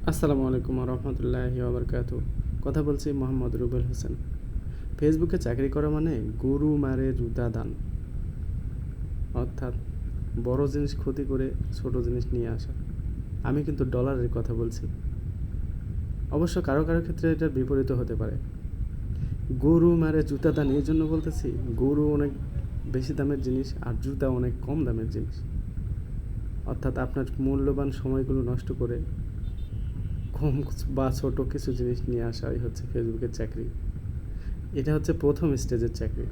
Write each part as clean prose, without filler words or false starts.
আসসালামু আলাইকুম রহমতুল্লাহি ওবরকাতু। কথা বলছি মোহাম্মদ রুবেল হোসেন। ফেসবুকে চাকরি করা মানে গরু মারে জুতা দান, অর্থাৎ বড় জিনিস ক্ষতি করে ছোট জিনিস নিয়ে আসা। আমি কিন্তু ডলারের কথা বলছি। অবশ্য কারো কারো ক্ষেত্রে এটার বিপরীত হতে পারে। গরু মারে জুতা দান এই জন্য বলতেছি, গরু অনেক বেশি দামের জিনিস আর জুতা অনেক কম দামের জিনিস। অর্থাৎ আপনার মূল্যবান সময়গুলো নষ্ট করে কম বা ছোট কিছু জিনিস নিয়ে আসাই হচ্ছে ফেসবুকের চাকরি। এটা হচ্ছে প্রথম স্টেজের চাকরি।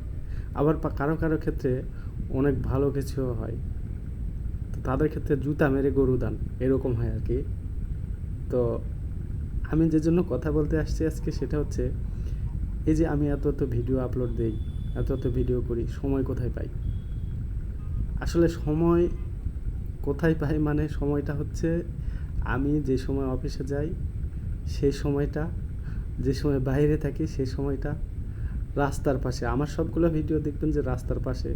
আবার কারো কারো ক্ষেত্রে অনেক ভালো কিছুও হয়, তো তাদের ক্ষেত্রে জুতা মেরে গরু দান এরকম হয় আর কি। তো আমি যে জন্য কথা বলতে আসছি আজকে সেটা হচ্ছে, এই যে আমি এত এত ভিডিও আপলোড দিই, এত এত ভিডিও করি, সময় কোথায় পাই? আসলে সময় কোথায় পাই মানে সময়টা হচ্ছে আমি যে সময় অফিসে যাই সেই সময়টা, যে সময় বাইরে থাকি সেই সময়টা, রাস্তার পাশে আমার সবগুলো ভিডিও দেখবেন যে রাস্তার পাশে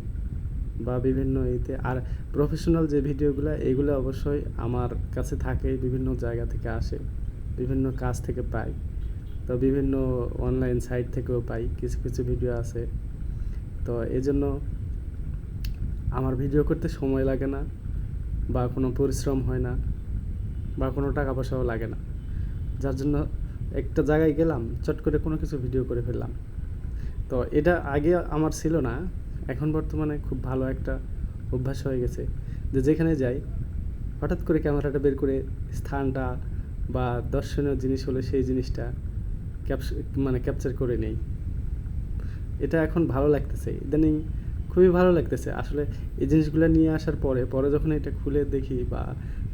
বা বিভিন্ন এতে। আর প্রফেশনাল যে ভিডিওগুলো এগুলো অবশ্যই আমার কাছে থাকে, বিভিন্ন জায়গা থেকে আসে, বিভিন্ন কাজ থেকে পাই। তো বিভিন্ন অনলাইন সাইট থেকেও পাই, কিছু কিছু ভিডিও আছে। তো এই জন্য আমার ভিডিও করতে সময় লাগে না, বা কোনো পরিশ্রম হয় না, বা কোনো টাকা পয়সাও লাগে না। যার জন্য একটা জায়গায় গেলাম, চট করে কোনো কিছু ভিডিও করে ফেললাম। তো এটা আগে আমার ছিল না, এখন বর্তমানে খুব ভালো একটা অভ্যাস হয়ে গেছে যে যেখানে যাই হঠাৎ করে ক্যামেরাটা বের করে স্থানটা বা দর্শনীয় জিনিস হলে সেই জিনিসটা ক্যাপচার করে নেই। এটা এখন ভালো লাগতেছে, ইদানিং খুবই ভালো লাগতেছে আসলে। এই জিনিসগুলো নিয়ে আসার পরে পরে যখন এটা খুলে দেখি, বা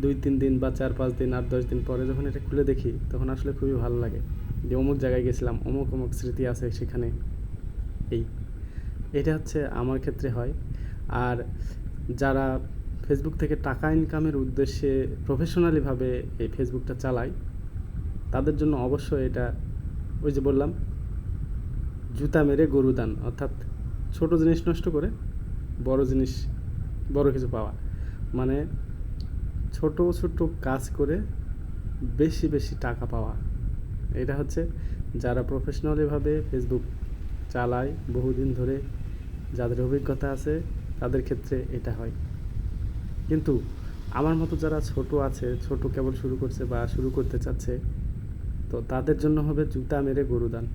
2-3 দিন বা 4-5 দিন 8-10 দিন পরে যখন এটা খুলে দেখি, তখন আসলে খুবই ভালো লাগে যে অমুক জায়গায় গেছিলাম, অমুক অমুক স্মৃতি আছে সেখানে। এই এটা হচ্ছে আমার ক্ষেত্রে হয়। আর যারা ফেসবুক থেকে টাকা ইনকামের উদ্দেশ্যে প্রফেশনালিভাবে এই ফেসবুকটা চালায়, তাদের জন্য অবশ্যই এটা, ওই যে বললাম, জুতা মেরে গরু দান, অর্থাৎ ছোট জিনিস নষ্ট করে বড় জিনিস, বড় কিছু পাওয়া। মানে ছোট ছোট কাজ করে বেশি বেশি টাকা পাওয়া। এটা হচ্ছে যারা প্রফেশনালিভাবে ফেসবুক চালায় বহুদিন ধরে, যাদের অভিজ্ঞতা আছে, তাদের ক্ষেত্রে এটা হয়। কিন্তু আমার মতো যারা ছোট আছে, ছোট কেবল শুরু করছে বা শুরু করতে চাচ্ছে, তো তাদের জন্য হবে জুতা মেরে গরু দান,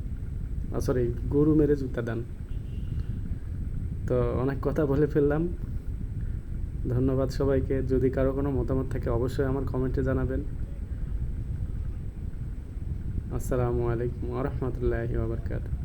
সরি, গরু মেরে জুতা দান। তো অনেক কথা বলে ফেললাম। ধন্যবাদ সবাইকে। যদি কারো কোনো মতামত থাকে অবশ্যই আমার কমেন্টে জানাবেন। আসসালামু আলাইকুম ওয়া রাহমাতুল্লাহি ওয়া বারাকাতুহু।